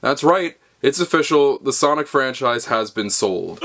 That's right, it's official, the Sonic franchise has been sold.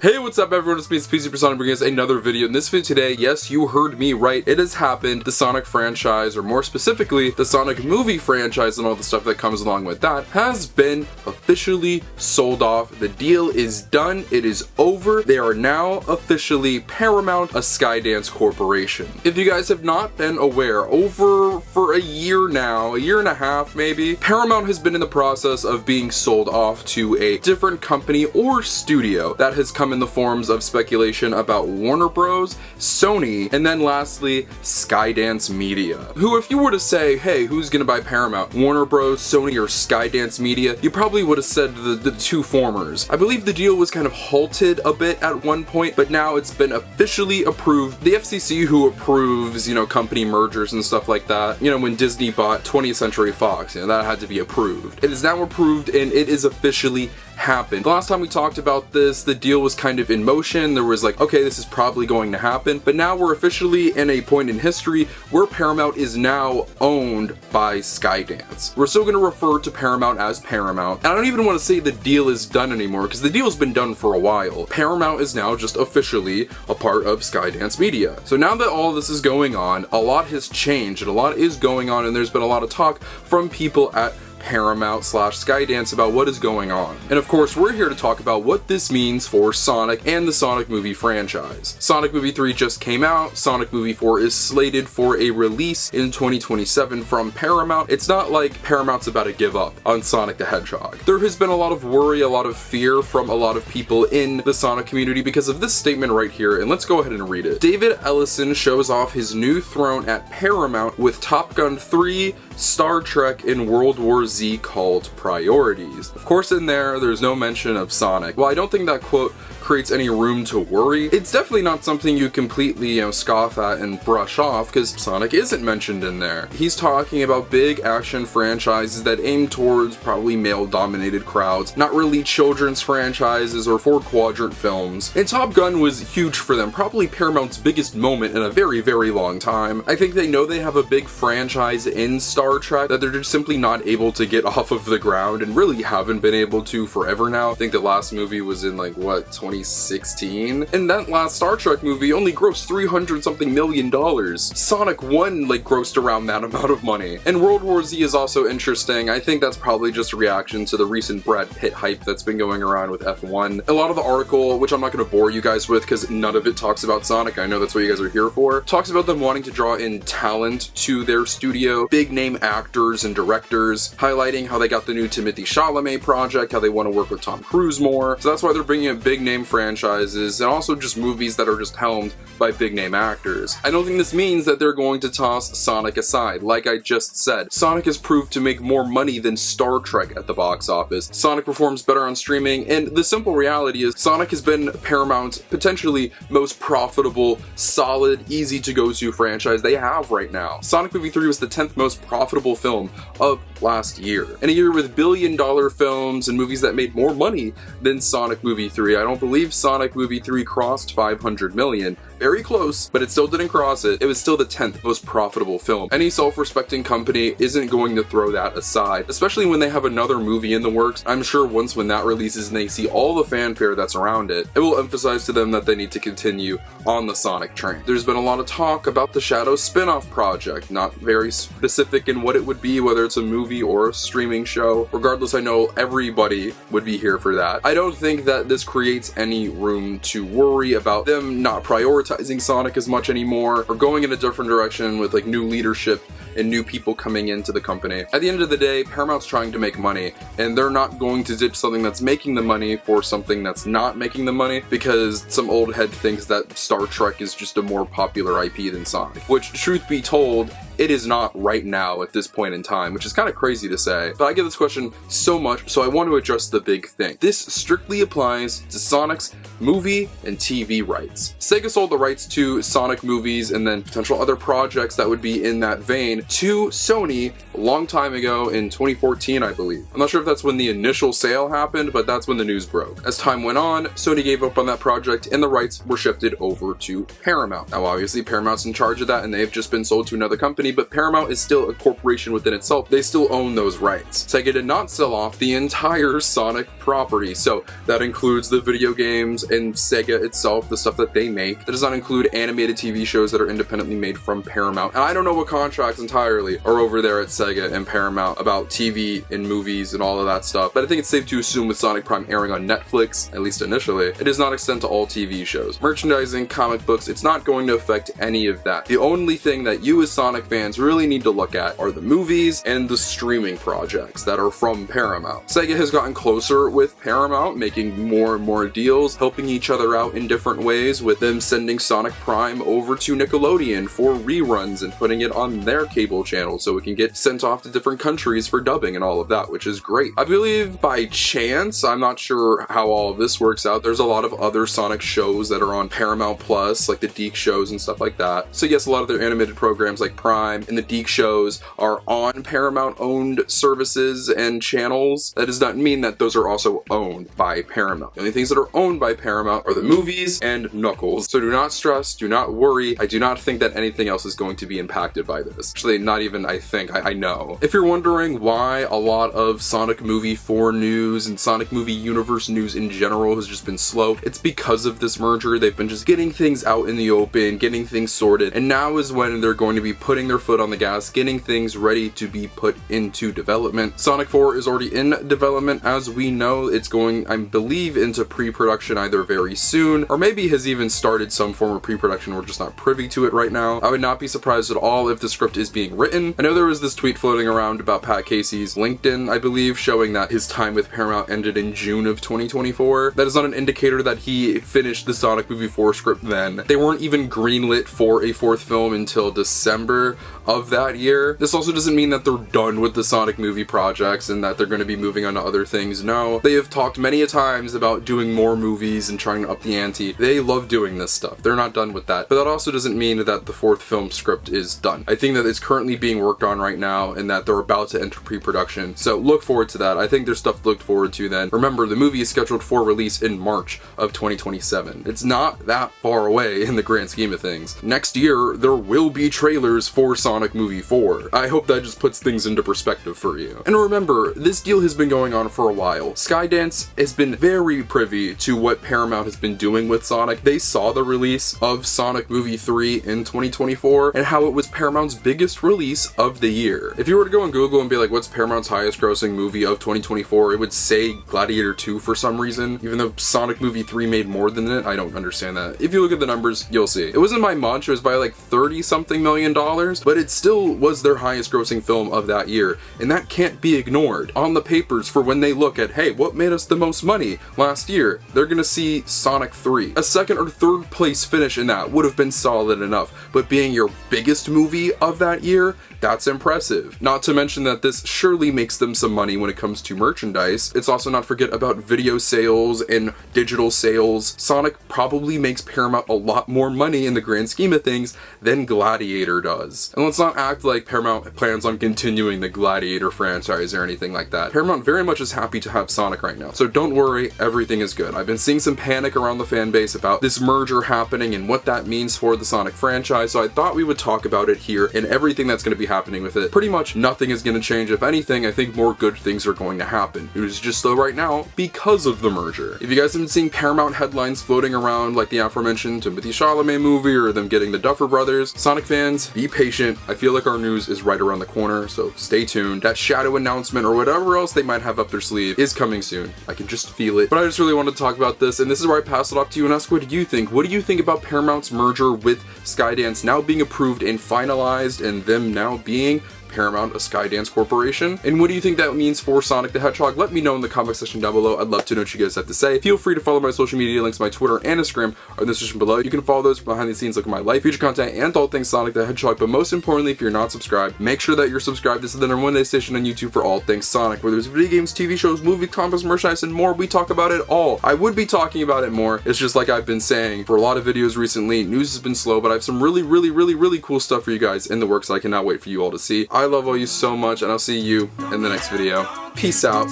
Hey, what's up everyone, it's me, SpeedSuperSonic, bringing us another video. In this video today, yes, you heard me right, it has happened. The Sonic franchise, or more specifically, the Sonic movie franchise and all the stuff that comes along with that, has been officially sold off. The deal is done, it is over. They are now officially Paramount, a Skydance corporation. If you guys have not been aware, for a year now, a year and a half maybe, Paramount has been in the process of being sold off to a different company or studio. That has come in the forms of speculation about Warner Bros, Sony, and then lastly, Skydance Media. Who, if you were to say, hey, who's gonna buy Paramount? Warner Bros, Sony, or Skydance Media? You probably would have said the two formers. I believe the deal was kind of halted a bit at one point, but now it's been officially approved. The FCC, who approves, company mergers and stuff like that, when Disney bought 20th Century Fox, that had to be approved. It is now approved and it is officially happened. The last time we talked about this, the deal was kind of in motion. There was like, okay, this is probably going to happen, but now we're officially in a point in history where Paramount is now owned by Skydance. We're still going to refer to Paramount as Paramount, and I don't even want to say the deal is done anymore because the deal's been done for a while. Paramount is now just officially a part of Skydance Media. So now that all this is going on, a lot has changed and a lot is going on, and there's been a lot of talk from people at Paramount / Skydance about what is going on. And of course, we're here to talk about what this means for Sonic and the Sonic movie franchise. Sonic Movie 3 just came out, Sonic Movie 4 is slated for a release in 2027 from Paramount. It's not like Paramount's about to give up on Sonic the Hedgehog. There has been a lot of worry, a lot of fear from a lot of people in the Sonic community because of this statement right here, and let's go ahead and read it. David Ellison shows off his new throne at Paramount with Top Gun 3, Star Trek, and World War Z called priorities. Of course, in there's no mention of Sonic. While I don't think that quote creates any room to worry, it's definitely not something you completely, scoff at and brush off, because Sonic isn't mentioned in there. He's talking about big action franchises that aim towards probably male-dominated crowds, not really children's franchises or four-quadrant films. And Top Gun was huge for them, probably Paramount's biggest moment in a very, very long time. I think they know they have a big franchise in Star Trek that they're just simply not able to get off of the ground, and really haven't been able to forever now. I think the last movie was in 2016, and that last Star Trek movie only grossed $300 something million. Sonic 1 grossed around that amount of money. And World War Z is also interesting. I think that's probably just a reaction to the recent Brad Pitt hype that's been going around with F1. A lot of the article, which I'm not going to bore you guys with because none of it talks about Sonic, I know that's what you guys are here for, talks about them wanting to draw in talent to their studio, big name actors and directors, highlighting how they got the new Timothée Chalamet project, how they want to work with Tom Cruise more. So that's why they're bringing in big name franchises and also just movies that are just helmed by big name actors. I don't think this means that they're going to toss Sonic aside. Like I just said, Sonic has proved to make more money than Star Trek at the box office. Sonic performs better on streaming, and the simple reality is Sonic has been Paramount's potentially most profitable, solid, easy to go to franchise they have right now. Sonic Movie 3 was the 10th most profitable film of last year. In a year with billion-dollar films and movies that made more money than Sonic Movie 3. I don't believe Sonic Movie 3 crossed 500 million. Very close, but it still didn't cross it. It was still the 10th most profitable film. Any self-respecting company isn't going to throw that aside, especially when they have another movie in the works. I'm sure once when that releases and they see all the fanfare that's around it, it will emphasize to them that they need to continue on the Sonic train. There's been a lot of talk about the Shadow spin-off project, not very specific in what it would be, whether it's a movie or a streaming show. Regardless, I know everybody would be here for that. I don't think that this creates any room to worry about them not prioritizing Sonic as much anymore, or going in a different direction with new leadership and new people coming into the company. At the end of the day, Paramount's trying to make money, and they're not going to ditch something that's making the money for something that's not making the money because some old head thinks that Star Trek is just a more popular IP than Sonic, which, truth be told, it is not right now at this point in time, which is kind of crazy to say, but I get this question so much, so I want to address the big thing. This strictly applies to Sonic's movie and TV rights. Sega sold the rights to Sonic movies and then potential other projects that would be in that vein to Sony a long time ago in 2014, I believe. I'm not sure if that's when the initial sale happened, but that's when the news broke. As time went on, Sony gave up on that project and the rights were shifted over to Paramount. Now obviously Paramount's in charge of that and they've just been sold to another company company, but Paramount is still a corporation within itself. They still own those rights. Sega did not sell off the entire Sonic property, so that includes the video games and Sega itself, the stuff that they make. That does not include animated TV shows that are independently made from Paramount. And I don't know what contracts entirely are over there at Sega and Paramount about TV and movies and all of that stuff, but I think it's safe to assume with Sonic Prime airing on Netflix, at least initially, it does not extend to all TV shows. Merchandising, comic books, it's not going to affect any of that. The only thing that you as Sonic fans really need to look at are the movies and the streaming projects that are from Paramount. Sega has gotten closer with Paramount, making more and more deals, helping each other out in different ways, with them sending Sonic Prime over to Nickelodeon for reruns and putting it on their cable channel so it can get sent off to different countries for dubbing and all of that, which is great. I believe by chance, I'm not sure how all of this works out, there's a lot of other Sonic shows that are on Paramount Plus, like the Deke shows and stuff like that. So yes, a lot of their animated programs like Prime and the Deke shows are on Paramount owned services and channels. That does not mean that those are also owned by Paramount. The only things that are owned by Paramount are the movies and Knuckles. So do not stress, do not worry. I do not think that anything else is going to be impacted by this. Actually, not even I think, I know. If you're wondering why a lot of Sonic Movie 4 news and Sonic Movie Universe news in general has just been slow, it's because of this merger. They've been just getting things out in the open, getting things sorted, and now is when they're going to be putting their foot on the gas, getting things ready to be put into development. Sonic 4 is already in development, as we know. It's going, I believe, into pre-production either very soon, or maybe has even started some form of pre-production. We're just not privy to it right now. I would not be surprised at all if the script is being written. I know there was this tweet floating around about Pat Casey's LinkedIn, I believe, showing that his time with Paramount ended in June of 2024. That is not an indicator that he finished the Sonic Movie 4 script then. They weren't even greenlit for a fourth film until December of that year. This also doesn't mean that they're done with the Sonic movie projects and that they're going to be moving on to other things. No, they have talked many a times about doing more movies and trying to up the ante. They love doing this stuff. They're not done with that. But that also doesn't mean that the fourth film script is done. I think that it's currently being worked on right now and that they're about to enter pre-production. So look forward to that. I think there's stuff to look forward to then. Remember, the movie is scheduled for release in March of 2027. It's not that far away in the grand scheme of things. Next year, there will be trailers for Sonic Movie 4. I hope that just puts things into perspective for you. And remember, this deal has been going on for a while. Skydance has been very privy to what Paramount has been doing with Sonic. They saw the release of Sonic Movie 3 in 2024 and how it was Paramount's biggest release of the year. If you were to go on Google and be like, what's Paramount's highest grossing movie of 2024, it would say Gladiator 2 for some reason, even though Sonic Movie 3 made more than it. I don't understand that. If you look at the numbers, you'll see. It wasn't by much, it was by like $30-something million, but it still was their highest grossing film of that year, and that can't be ignored. On the papers for when they look at, hey, what made us the most money last year, they're gonna see Sonic 3. A second or third place finish in that would have been solid enough, but being your biggest movie of that year, that's impressive. Not to mention that this surely makes them some money when it comes to merchandise. It's also not forget about video sales and digital sales. Sonic probably makes Paramount a lot more money in the grand scheme of things than Gladiator does. And let's not act like Paramount plans on continuing the Gladiator franchise or anything like that. Paramount very much is happy to have Sonic right now, so don't worry, everything is good. I've been seeing some panic around the fan base about this merger happening and what that means for the Sonic franchise, so I thought we would talk about it here and everything that's going to be happening with it. Pretty much nothing is going to change. If anything, I think more good things are going to happen. It is just slow right now because of the merger. If you guys haven't seen Paramount headlines floating around like the aforementioned Timothée Chalamet movie or them getting the Duffer Brothers, Sonic fans, be patient. I feel like our news is right around the corner, so stay tuned. That shadow announcement or whatever else they might have up their sleeve is coming soon. I can just feel it. But I just really wanted to talk about this, and this is where I pass it off to you and ask, what do you think? What do you think about Paramount's merger with Skydance now being approved and finalized, and them now being Paramount, a Skydance corporation? And what do you think that means for Sonic the Hedgehog? Let me know in the comment section down below. I'd love to know what you guys have to say. Feel free to follow my social media links. My Twitter and Instagram are in the description below. You can follow those for behind the scenes look at my life, future content, and all things Sonic the Hedgehog. But most importantly, if you're not subscribed, make sure that you're subscribed. This is the #1 station on YouTube for all things Sonic, where there's video games, TV shows, movie, comics, merchandise, and more. We talk about it all. I would be talking about it more. It's just like I've been saying for a lot of videos recently, news has been slow, but I have some really cool stuff for you guys in the works I cannot wait for you all to see. I love all you so much, and I'll see you in the next video. Peace out.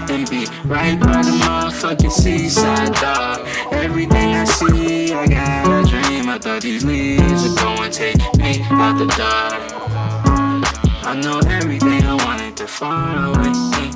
And be right by the motherfucking seaside, dog. Everything I see, I got a dream. I thought these leaves would go and take me out the dark. I know everything I wanted to follow me.